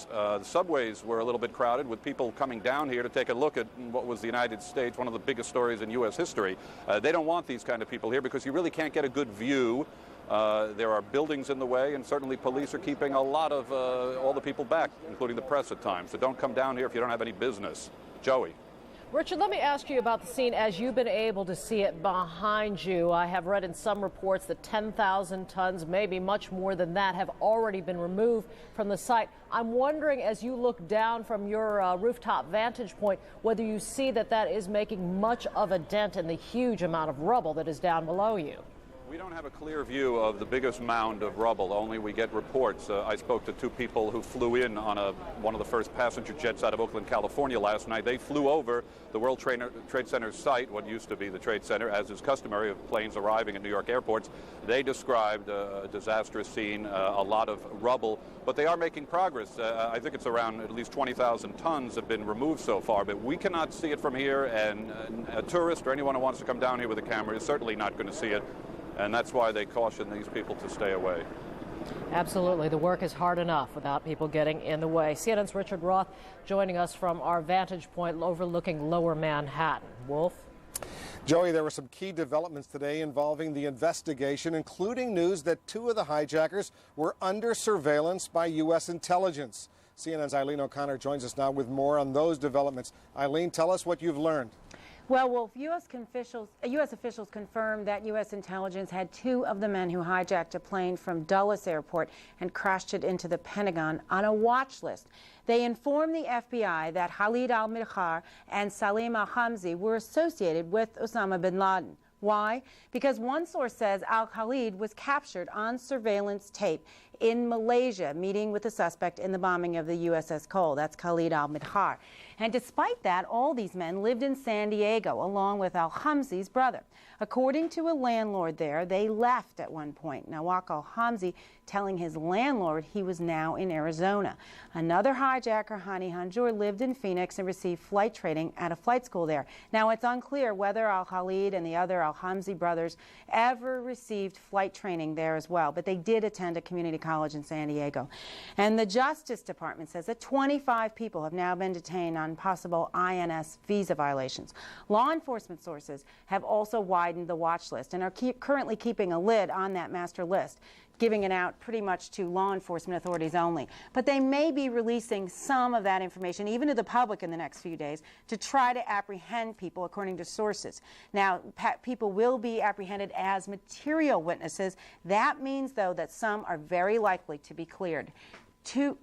streets. The subways were a little bit crowded with people coming down here to take a look at what was the United States, one of the biggest stories in U.S. history. They don't want these kind of people here because you really can't get a good view. There are buildings in the way, and certainly police are keeping a lot of all the people back, including the press at times. So don't come down here if you don't have any business. Joey. Richard, let me ask you about the scene as you've been able to see it behind you. I have read in some reports that 10,000 tons, maybe much more than that, have already been removed from the site. I'm wondering, as you look down from your rooftop vantage point, whether you see that that is making much of a dent in the huge amount of rubble that is down below you. We don't have a clear view of the biggest mound of rubble, only we get reports. I spoke to two people who flew in on one of the first passenger jets out of Oakland, California last night. They flew over the World Trade Center site, what used to be the Trade Center, as is customary of planes arriving at New York airports. They described a disastrous scene, a lot of rubble, but they are making progress. I think it's around at least 20,000 tons have been removed so far, but we cannot see it from here, and a tourist or anyone who wants to come down here with a camera is certainly not going to see it. And that's why they caution these people to stay away. Absolutely. The work is hard enough without people getting in the way. CNN's Richard Roth joining us from our vantage point overlooking Lower Manhattan. Wolf? Joey, there were some key developments today involving the investigation, including news that two of the hijackers were under surveillance by U.S. intelligence. CNN's Eileen O'Connor joins us now with more on those developments. Eileen, tell us what you've learned. Well, Wolf, U.S. officials confirmed that U.S. intelligence had two of the men who hijacked a plane from Dulles Airport and crashed it into the Pentagon on a watch list. They informed the FBI that Khalid al-Mihdhar and Salim al-Khamzi were associated with Osama bin Laden. Why? Because one source says al-Khalid was captured on surveillance tape in Malaysia, meeting with the suspect in the bombing of the USS Cole. That's Khalid al-Mihdhar. And despite that, all these men lived in San Diego, along with al-Khamzi's brother. According to a landlord there, they left at one point. Nawak al-Khamzi telling his landlord he was now in Arizona. Another hijacker, Hani Hanjour, lived in Phoenix and received flight training at a flight school there. Now, it's unclear whether al-Khalid and the other al-Khamzi brothers ever received flight training there as well, but they did attend a community college in San Diego. And the Justice Department says that 25 people have now been detained on possible INS visa violations. Law enforcement sources have also widened the watch list and are currently keeping a lid on that master list, giving it out pretty much to law enforcement authorities only. But they may be releasing some of that information, even to the public in the next few days, to try to apprehend people, according to sources. Now, people will be apprehended as material witnesses. That means, though, that some are very likely to be cleared. Two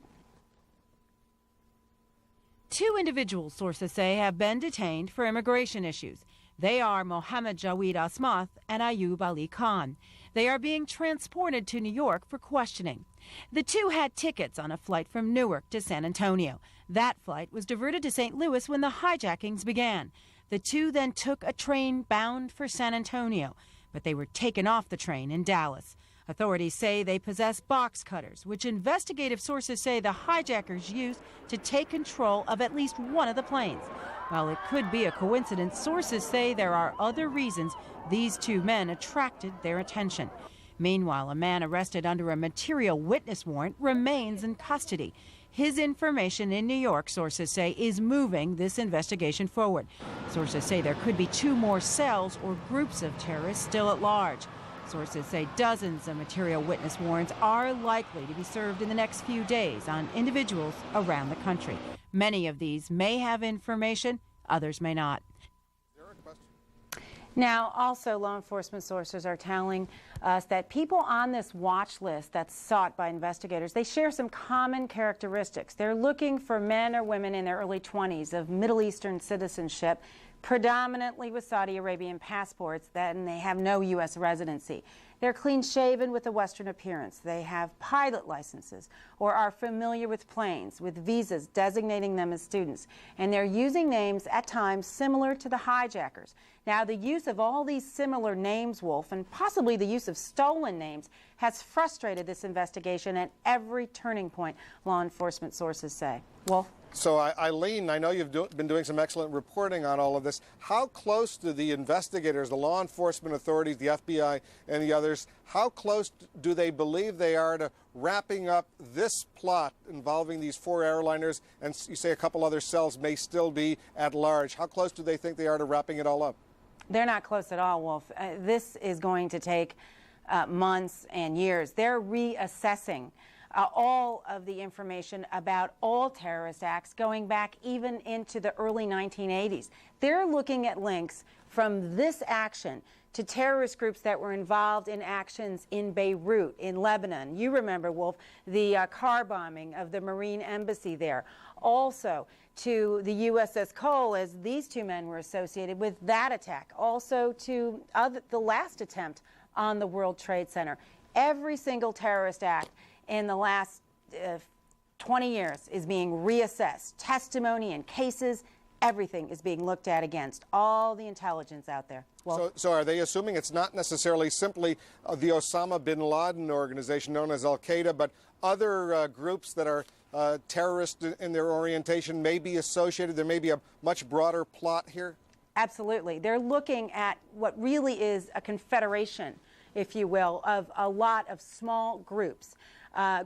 individuals, sources say, have been detained for immigration issues. They are Mohammed Jawed Asmath and Ayub Ali Khan. They are being transported to New York for questioning. The two had tickets on a flight from Newark to San Antonio. That flight was diverted to St. Louis when the hijackings began. The two then took a train bound for San Antonio, but they were taken off the train in Dallas. Authorities say they possess box cutters, which investigative sources say the hijackers used to take control of at least one of the planes. While it could be a coincidence, sources say there are other reasons these two men attracted their attention. Meanwhile, a man arrested under a material witness warrant remains in custody. His information in New York, sources say, is moving this investigation forward. Sources say there could be two more cells or groups of terrorists still at large. Sources say dozens of material witness warrants are likely to be served in the next few days on individuals around the country. Many of these may have information, others may not. Now, also, law enforcement sources are telling us that people on this watch list that's sought by investigators, they share some common characteristics. They're looking for men or women in their early 20s of Middle Eastern citizenship, predominantly with Saudi Arabian passports, and they have no U.S. residency. They're clean-shaven with a Western appearance. They have pilot licenses or are familiar with planes, with visas designating them as students. And they're using names at times similar to the hijackers. Now, the use of all these similar names, Wolf, and possibly the use of stolen names, has frustrated this investigation at every turning point, law enforcement sources say. Wolf? So, Eileen, I know you've been doing some excellent reporting on all of this. How close do the investigators, the law enforcement authorities, the FBI and the others, how close do they believe they are to wrapping up this plot involving these 4 airliners, and you say a couple other cells may still be at large? How close do they think they are to wrapping it all up? They're not close at all, Wolf. This is going to take months and years. They're reassessing all of the information about all terrorist acts going back even into the early 1980s. They're looking at links from this action to terrorist groups that were involved in actions in Beirut, in Lebanon. You remember, Wolf, the car bombing of the Marine embassy there. Also to the USS Cole, as these 2 men were associated with that attack. Also to the last attempt on the World Trade Center. Every single terrorist act in the last 20 years is being reassessed. Testimony and cases, everything is being looked at against all the intelligence out there. Well, so are they assuming it's not necessarily simply the Osama bin Laden organization known as Al-Qaeda, but other groups that are terrorist in their orientation may be associated? There may be a much broader plot here? Absolutely. They're looking at what really is a confederation, if you will, of a lot of small groups.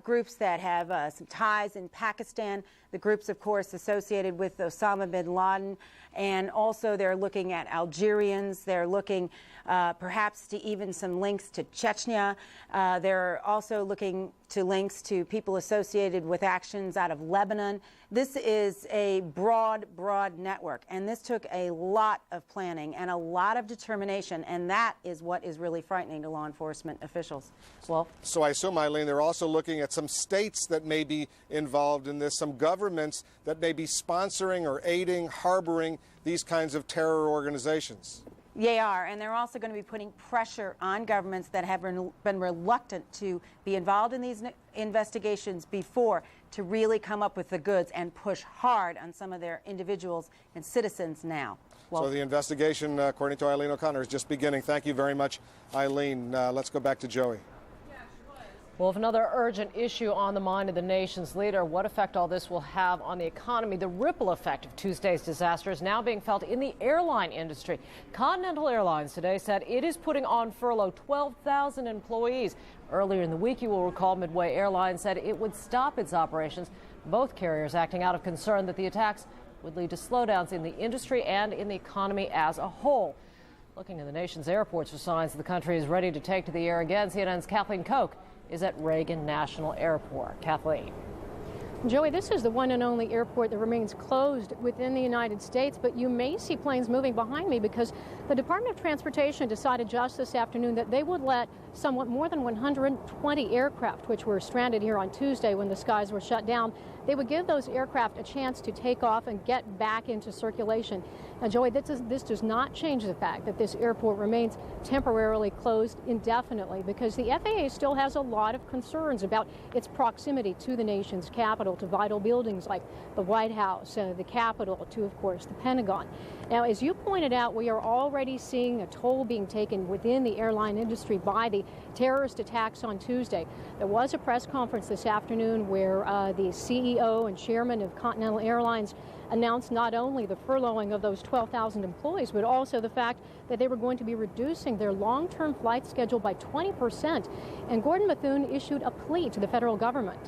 Groups that have some ties in Pakistan, the groups, of course, associated with Osama bin Laden, and also they're looking at Algerians. They're looking perhaps to even some links to Chechnya. They're also looking to links to people associated with actions out of Lebanon. This is a broad network, and this took a lot of planning and a lot of determination, and that is what is really frightening to law enforcement officials. Well, so I assume, Eileen, they're also looking at some states that may be involved in this, some governments that may be sponsoring or aiding, harboring these kinds of terror organizations. They are, and they're also going to be putting pressure on governments that have been reluctant to be involved in these investigations before to really come up with the goods and push hard on some of their individuals and citizens now. Well, so the investigation, according to Eileen O'Connor, is just beginning. Thank you very much, Eileen. Let's go back to Joey. Well, if another urgent issue on the mind of the nation's leader, what effect all this will have on the economy. The ripple effect of Tuesday's disaster is now being felt in the airline industry. Continental Airlines today said it is putting on furlough 12,000 employees. Earlier in the week, you will recall, Midway Airlines said it would stop its operations. Both carriers acting out of concern that the attacks would lead to slowdowns in the industry and in the economy as a whole. Looking in the nation's airports for signs that the country is ready to take to the air again, CNN's Kathleen Koch is at Reagan National Airport. Kathleen. Joey, this is the one and only airport that remains closed within the United States, but you may see planes moving behind me because the Department of Transportation decided just this afternoon that they would let somewhat more than 120 aircraft, which were stranded here on Tuesday when the skies were shut down, they would give those aircraft a chance to take off and get back into circulation. Now, Joey, this does not change the fact that this airport remains temporarily closed indefinitely because the FAA still has a lot of concerns about its proximity to the nation's capital, to vital buildings like the White House, the Capitol, to, of course, the Pentagon. Now, as you pointed out, we are already seeing a toll being taken within the airline industry by the terrorist attacks on Tuesday. There was a press conference this afternoon where the CEO and chairman of Continental Airlines announced not only the furloughing of those 12,000 employees, but also the fact that they were going to be reducing their long-term flight schedule by 20%. And Gordon Bethune issued a plea to the federal government.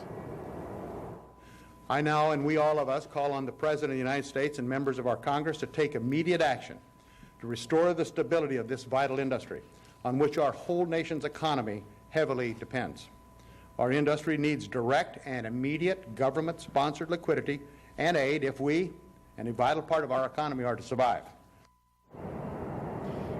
I now, and we all of us, call on the President of the United States and members of our Congress to take immediate action to restore the stability of this vital industry on which our whole nation's economy heavily depends. Our industry needs direct and immediate government-sponsored liquidity and aid if we, and a vital part of our economy, are to survive.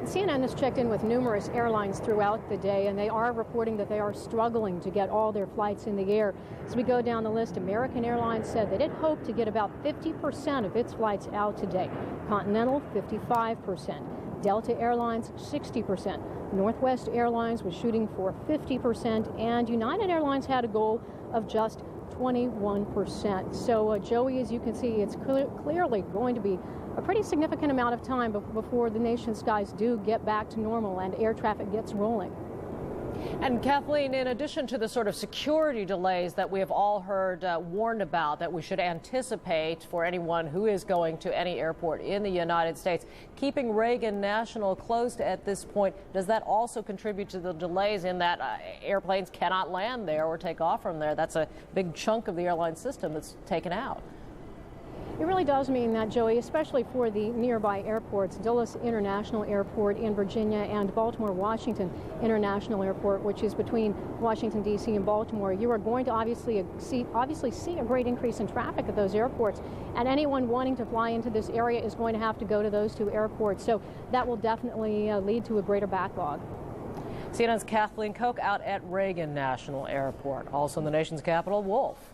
CNN has checked in with numerous airlines throughout the day, and they are reporting that they are struggling to get all their flights in the air. As we go down the list, American Airlines said that it hoped to get about 50% of its flights out today. Continental, 55%. Delta Airlines, 60%. Northwest Airlines was shooting for 50%, and United Airlines had a goal of just 21%. So, Joey, as you can see, it's clearly going to be a pretty significant amount of time before the nation's skies do get back to normal and air traffic gets rolling. And Kathleen, in addition to the sort of security delays that we have all heard warned about that we should anticipate for anyone who is going to any airport in the United States, keeping Reagan National closed at this point, does that also contribute to the delays in that airplanes cannot land there or take off from there? That's a big chunk of the airline system that's taken out. It really does mean that, Joey, especially for the nearby airports, Dulles International Airport in Virginia and Baltimore-Washington International Airport, which is between Washington, D.C. and Baltimore. You are going to obviously see a great increase in traffic at those airports, and anyone wanting to fly into this area is going to have to go to those two airports. So that will definitely lead to a greater backlog. CNN's Kathleen Koch out at Reagan National Airport. Also in the nation's capital, Wolf.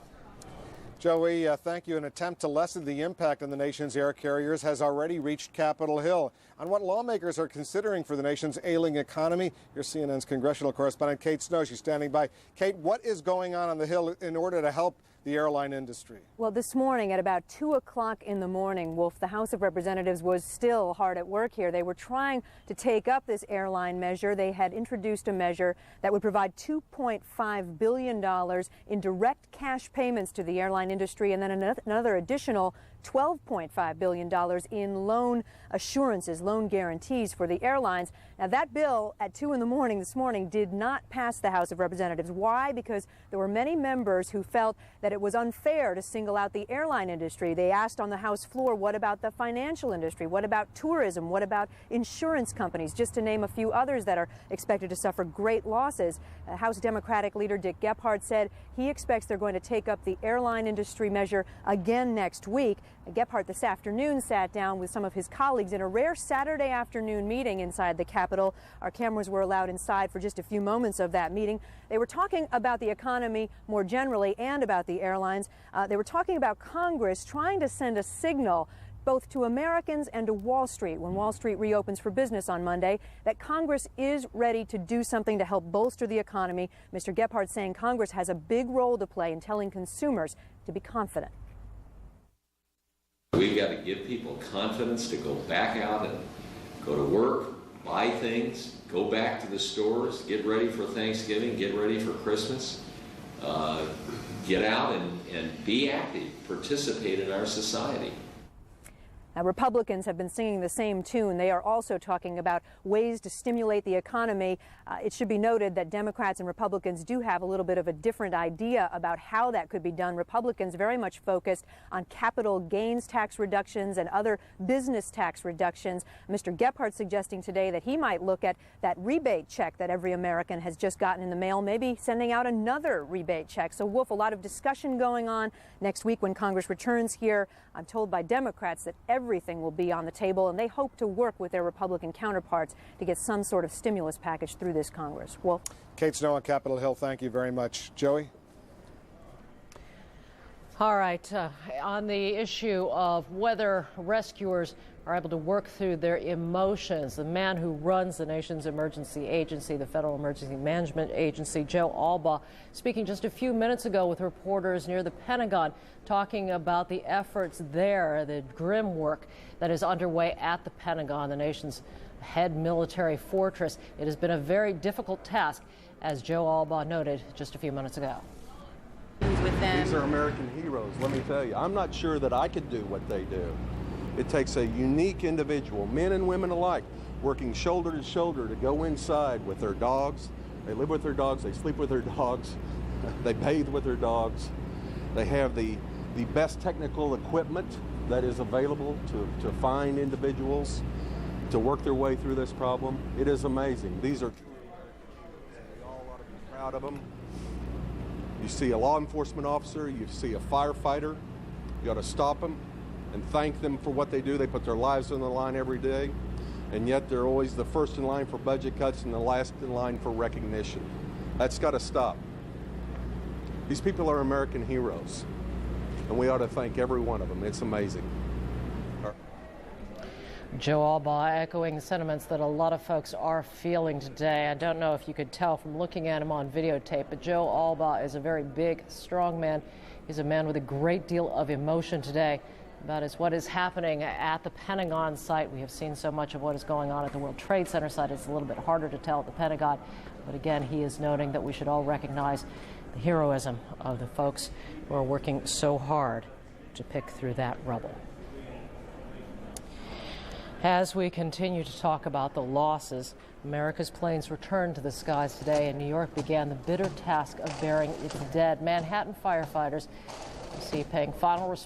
Joey, thank you. An attempt to lessen the impact on the nation's air carriers has already reached Capitol Hill. On what lawmakers are considering for the nation's ailing economy, here's CNN's congressional correspondent Kate Snow. She's standing by. Kate, what is going on the Hill in order to help the airline industry? Well, this morning at about 2 o'clock in the morning, Wolf, the House of Representatives was still hard at work here. They were trying to take up this airline measure. They had introduced a measure that would provide $2.5 billion in direct cash payments to the airline industry and then another additional $12.5 billion in loan assurances, loan guarantees for the airlines. Now, that bill at 2 in the morning this morning did not pass the House of Representatives. Why? Because there were many members who felt that it was unfair to single out the airline industry. They asked on the House floor, what about the financial industry? What about tourism? What about insurance companies? Just to name a few others that are expected to suffer great losses. House Democratic leader Dick Gephardt said he expects they're going to take up the airline industry measure again next week. Gephardt this afternoon sat down with some of his colleagues in a rare Saturday afternoon meeting inside the Capitol. Our cameras were allowed inside for just a few moments of that meeting. They were talking about the economy more generally and about the airlines. They were talking about Congress trying to send a signal both to Americans and to Wall Street when Wall Street reopens for business on Monday, that Congress is ready to do something to help bolster the economy. Mr. Gephardt saying Congress has a big role to play in telling consumers to be confident. We've got to give people confidence to go back out and go to work, buy things, go back to the stores, get ready for Thanksgiving, get ready for Christmas, get out and be active, participate in our society. Now, Republicans have been singing the same tune. They are also talking about ways to stimulate the economy. It should be noted that Democrats and Republicans do have a little bit of a different idea about how that could be done. Republicans very much focused on capital gains tax reductions and other business tax reductions. Mr. Gephardt suggesting today that he might look at that rebate check that every American has just gotten in the mail, maybe sending out another rebate check. So, Wolf, a lot of discussion going on next week when Congress returns here. I'm told by Democrats that everything will be on the table, and they hope to work with their Republican counterparts to get some sort of stimulus package through this Congress. Wolf? Kate Snow on Capitol Hill, thank you very much. Joey? All right, on the issue of whether rescuers are able to work through their emotions, the man who runs the nation's emergency agency, the Federal Emergency Management Agency, Joe Albaugh, speaking just a few minutes ago with reporters near the Pentagon, talking about the efforts there, the grim work that is underway at the Pentagon, the nation's head military fortress. It has been a very difficult task, as Joe Albaugh noted just a few minutes ago. With them. These are American heroes, let me tell you. I'm not sure that I could do what they do. It takes a unique individual, men and women alike, working shoulder to shoulder to go inside with their dogs. They live with their dogs, they sleep with their dogs, they bathe with their dogs. They have the best technical equipment that is available to find individuals to work their way through this problem. It is amazing. These are truly American heroes, and we all ought to be proud of them. You see a law enforcement officer, you see a firefighter, you ought to stop them and thank them for what they do. They put their lives on the line every day, and yet they're always the first in line for budget cuts and the last in line for recognition. That's got to stop. These people are American heroes, and we ought to thank every one of them. It's amazing. Joe Albaugh echoing sentiments that a lot of folks are feeling today. I don't know if you could tell from looking at him on videotape, but Joe Albaugh is a very big, strong man. He's a man with a great deal of emotion today. That is what is happening at the Pentagon site. We have seen so much of what is going on at the World Trade Center site. It's a little bit harder to tell at the Pentagon. But again, he is noting that we should all recognize the heroism of the folks who are working so hard to pick through that rubble. As we continue to talk about the losses, America's planes returned to the skies today, and New York began the bitter task of burying its dead. Manhattan firefighters, you see, paying final respect